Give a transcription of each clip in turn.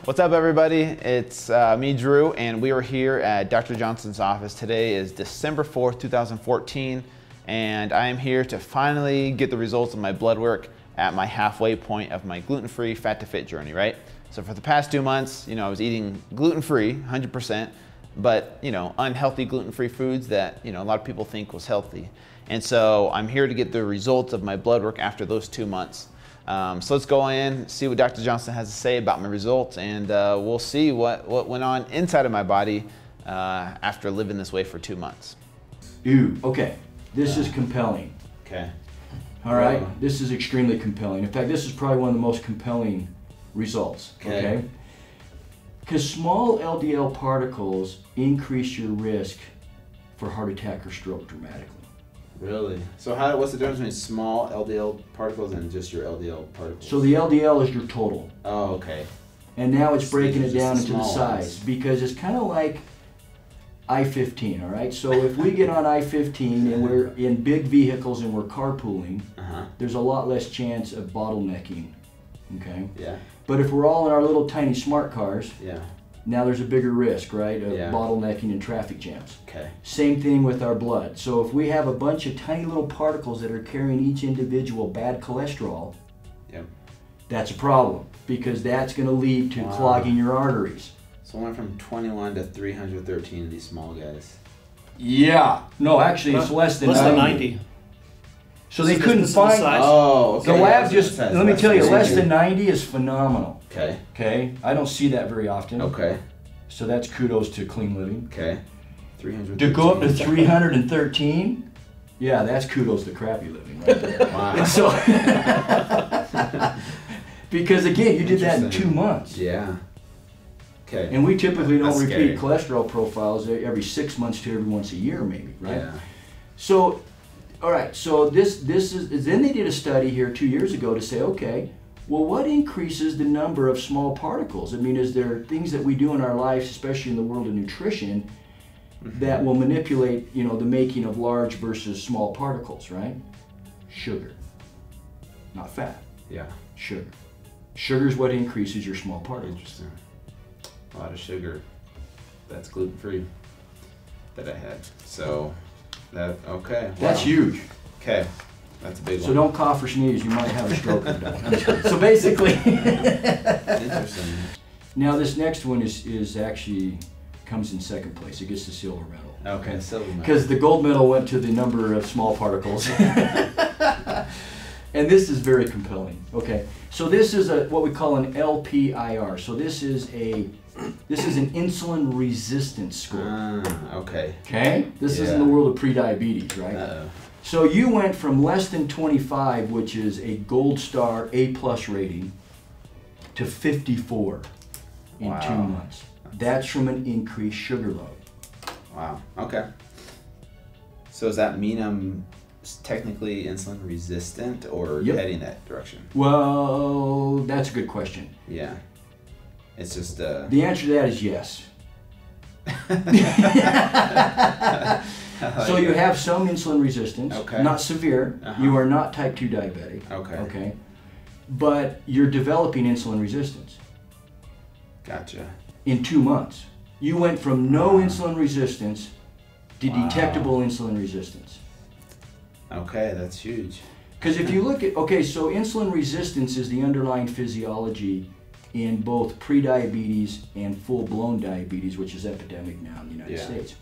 What's up, everybody? It's me, Drew, and we are here at Dr. Johnson's office. Today is December 4th, 2014, and I am here to finally get the results of my blood work at my halfway point of my gluten-free Fat2Fit journey, right? So for the past 2 months, I was eating gluten-free, 100%, but, unhealthy gluten-free foods that, a lot of people think was healthy. And so I'm here to get the results of my blood work after those 2 months. So let's go in, see what Dr. Johnson has to say about my results, and we'll see what went on inside of my body after living this way for 2 months. Ooh, okay. This is compelling. Okay. All right. This is extremely compelling. In fact, this is probably one of the most compelling results. Okay. Because small LDL particles increase your risk for heart attack or stroke dramatically. Really? So what's the difference between small LDL particles and just your LDL particles? So the LDL is your total. Oh, okay. And now it's breaking it down into the size ones. Because it's kind of like I-15, all right? So if we get on I-15 and we're in big vehicles and we're carpooling, there's a lot less chance of bottlenecking, okay? Yeah. But if we're all in our little tiny smart cars, yeah, now there's a bigger risk, right, of bottlenecking and traffic jams. Okay. Same thing with our blood. So if we have a bunch of tiny little particles that are carrying each individual bad cholesterol, that's a problem, because that's going to lead to clogging your arteries. So I went from 21 to 313 of these small guys. Yeah. No, actually it's less than 90. So they couldn't find... Oh, okay. The lab just, let me tell you, less than 90 is phenomenal. Okay. Okay. I don't see that very often. Okay. So that's kudos to clean living. Okay. 313. To go up to 313, yeah, that's kudos to crappy living right there. Wow. And so, because again, you did that in 2 months. Yeah. Okay. And we typically don't repeat scary. Cholesterol profiles every 6 months to every once a year, maybe, right? Yeah. So, all right. So this is then they did a study here 2 years ago to say, okay, well, what increases the number of small particles? I mean, is there things that we do in our lives, especially in the world of nutrition, that will manipulate, the making of large versus small particles, right? Sugar, not fat. Yeah. Sugar. Sugar is what increases your small particles. Interesting. A lot of sugar. That's gluten-free that I had. So okay. That's huge. Okay. That's a big one. So don't cough or sneeze, you might have a stroke. So basically, interesting. Now this next one is actually comes in second place. It gets the silver medal. Okay, silver medal. Because the gold medal went to the number of small particles. And this is very compelling. Okay, so this is what we call an LPIR. So this is an insulin resistance score. Okay. Okay, this is in the world of pre-diabetes, right? So you went from less than 25, which is a gold star A+ rating, to 54 in 2 months. That's from an increased sugar load. Wow. Okay. So does that mean I'm technically insulin resistant or heading that direction? Well, that's a good question. Yeah. It's just the answer to that is yes. So you have some insulin resistance, not severe. You are not type 2 diabetic. Okay. But you're developing insulin resistance. Gotcha. In 2 months. You went from no insulin resistance to detectable insulin resistance. Okay, that's huge. Because if you look at, so insulin resistance is the underlying physiology in both pre-diabetes and full-blown diabetes, which is epidemic now in the United States.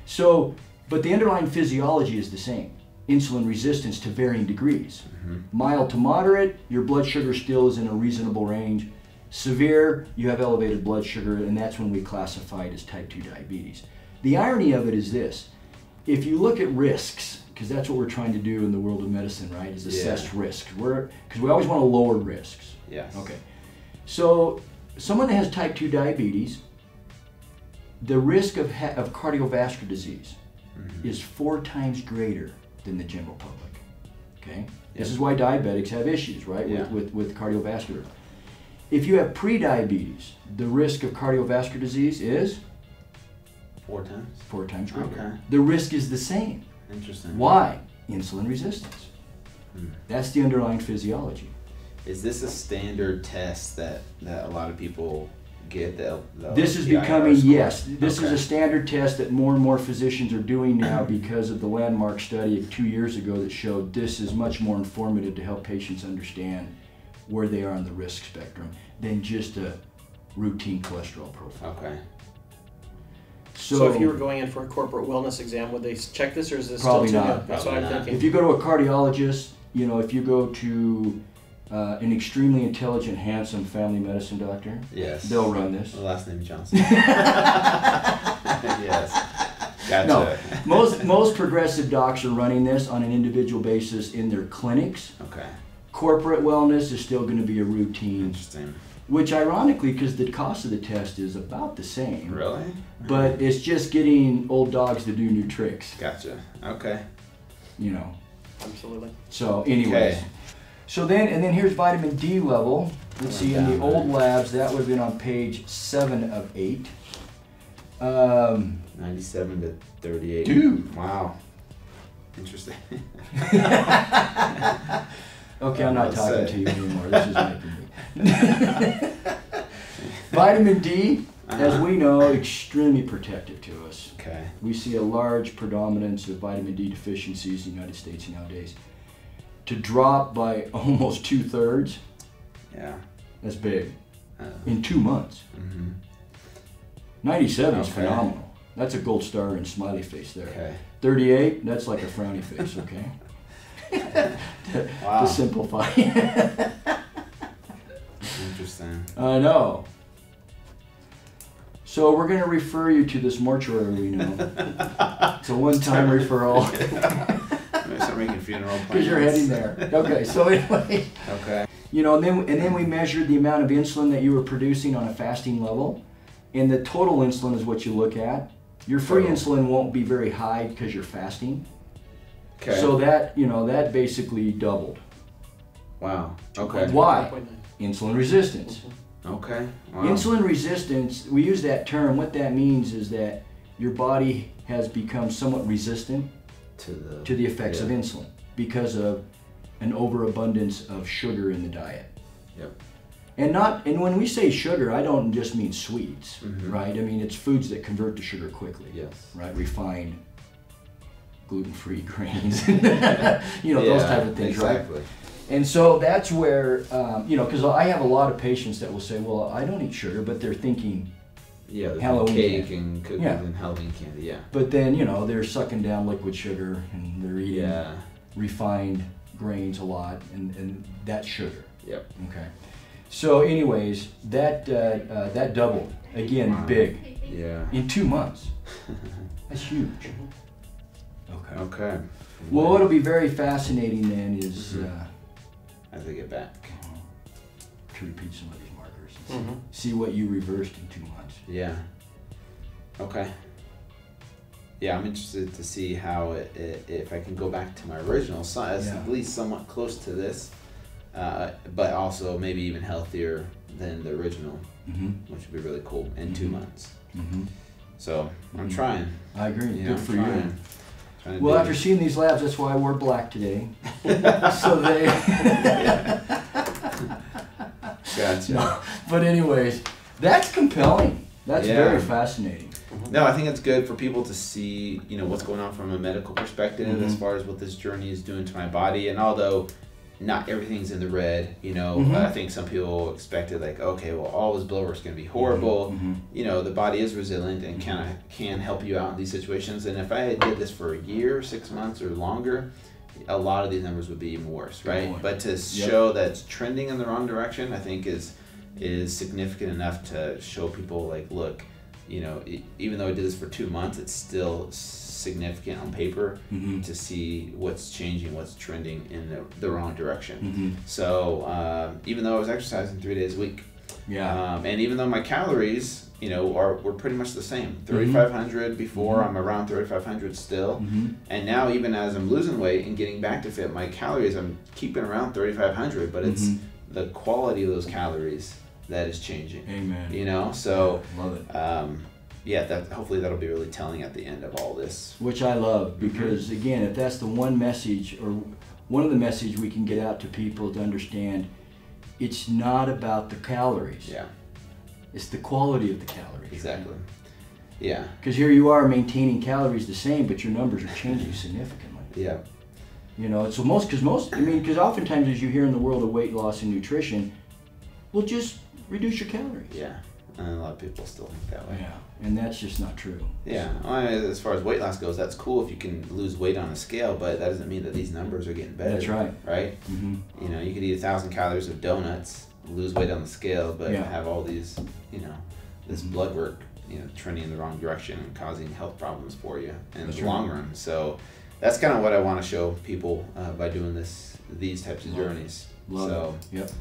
So, but the underlying physiology is the same. Insulin resistance to varying degrees. Mild to moderate, your blood sugar still is in a reasonable range. Severe, you have elevated blood sugar, and that's when we classify it as type 2 diabetes. The irony of it is this. If you look at risks, because that's what we're trying to do in the world of medicine, right, is assess risks. Because we always want to lower risks. Yes. Okay. So someone that has type 2 diabetes, the risk of cardiovascular disease is 4 times greater than the general public. Okay? This is why diabetics have issues, right, with cardiovascular. If you have pre-diabetes, the risk of cardiovascular disease is 4 times? 4 times greater. Okay. The risk is the same. Interesting. Why? Insulin resistance. That's the underlying physiology. Is this a standard test that a lot of people get the This is TIR becoming, score? yes, this is a standard test that more and more physicians are doing now because of the landmark study 2 years ago that showed this is much more informative to help patients understand where they are on the risk spectrum than just a routine cholesterol profile. Okay. So if you were going in for a corporate wellness exam, would they check this, or is this Probably still too not. new? That's what I'm thinking. If you go to a cardiologist, you know, if you go to an extremely intelligent, handsome family medicine doctor, Yes. they'll run this. The last name Johnson. Yes. Gotcha. No, most progressive docs are running this on an individual basis in their clinics. Okay. Corporate wellness is still going to be a routine, Interesting. which ironically, because the cost of the test is about the same. Really? But it's just getting old dogs to do new tricks. Gotcha. Okay. You know. Absolutely. So anyways. Okay. So then, and then here's vitamin D level. Let's see, in the old labs, that would have been on page 7 of 8. 97 to 38. Dude. Wow. Interesting. Okay, I'm not talking to you anymore. This is making me. Vitamin D, as we know, extremely protective to us. Okay. We see a large predominance of vitamin D deficiencies in the United States nowadays. To drop by almost 2/3, Yeah. that's big. In 2 months. Mm-hmm. 97 is Okay. phenomenal. That's a gold star and smiley face there. Okay. 38, that's like a frowny face, okay? Wow. To simplify. Interesting. I know. So we're going to refer you to this mortuary we know. It's a one-time referral. I'm gonna start making funeral plans. Because you're heading there. Okay, so anyway. Okay. You know, and then we measured the amount of insulin that you were producing on a fasting level. And the total insulin is what you look at. Your free insulin won't be very high because you're fasting. Okay. So that, you know, that basically doubled. Wow. Okay. Why? 2.9. Insulin resistance. Okay. Wow. Insulin resistance, we use that term. What that means is that your body has become somewhat resistant to the effects of insulin because of an overabundance of sugar in the diet. Yep. And when we say sugar, I don't just mean sweets, Mhm. right? I mean, it's foods that convert to sugar quickly. Yes. Right? Refined, gluten-free grains, you know, those type of things, exactly. right? And so that's where, you know, because I have a lot of patients that will say, well, I don't eat sugar, but they're thinking, Yeah, there's Halloween cake candy. and cookies Yeah. and Halloween candy, yeah. but then, you know, they're sucking down liquid sugar and they're eating refined grains a lot, and that's sugar. Yep. Okay. So anyways, that doubled. Again, Wow. big. Yeah. In 2 months. That's huge. Okay. Okay. Well, what'll be very fascinating then is as I get back. to repeat some of these markers and Mhm. see what you reversed in 2 months. Yeah. Okay. Yeah, I'm interested to see how if I can go back to my original, at least somewhat close to this, but also maybe even healthier than the original, which would be really cool in 2 months. So I'm trying. I agree. You know, Good I'm for trying. you. Trying to Well, do after it. seeing these labs, that's why I wore black today. So they. Gotcha. No, but anyways, that's compelling. That's Yeah. very fascinating. No, I think it's good for people to see, you know, what's going on from a medical perspective as Mhm. far as what this journey is doing to my body. And although not everything's in the red, you know, Mhm. I think some people expected like, okay, well, all this blood work's going to be horrible. Mhm. You know, the body is resilient and can help you out in these situations. And if I did this for a year, 6 months or longer, a lot of these numbers would be even worse, right? point. But to show that it's trending in the wrong direction, I think is significant enough to show people like, look, you know, even though I did this for 2 months, it's still significant on paper to see what's changing, what's trending in the wrong direction. So even though I was exercising 3 days a week, Yeah. and even though my calories, you know, were pretty much the same, 3,500 before, I'm around 3,500 still, and now even as I'm losing weight and getting back to fit, my calories I'm keeping around 3,500, but it's the quality of those calories that is changing. Amen. You know, so Love it. yeah, that hopefully that'll be really telling at the end of all this. Which I love, because again, if that's the one message, or one of the messages we can get out to people to understand, it's not about the calories. Yeah. It's the quality of the calories. Exactly. Right? Yeah. Because here you are maintaining calories the same, but your numbers are changing significantly. Yeah. You know, so because oftentimes as you hear in the world of weight loss and nutrition, well, just reduce your calories. Yeah. And a lot of people still think that way. Yeah, and that's just not true. Yeah, well, I mean, as far as weight loss goes, that's cool if you can lose weight on a scale, but that doesn't mean that these numbers are getting better. That's right. Right? Mm-hmm. You know, you could eat 1,000 calories of donuts, lose weight on the scale, but have all these, you know, this blood work, you know, trending in the wrong direction and causing health problems for you in the long run. So that's kind of what I want to show people by doing these types of journeys. Love it. Yep.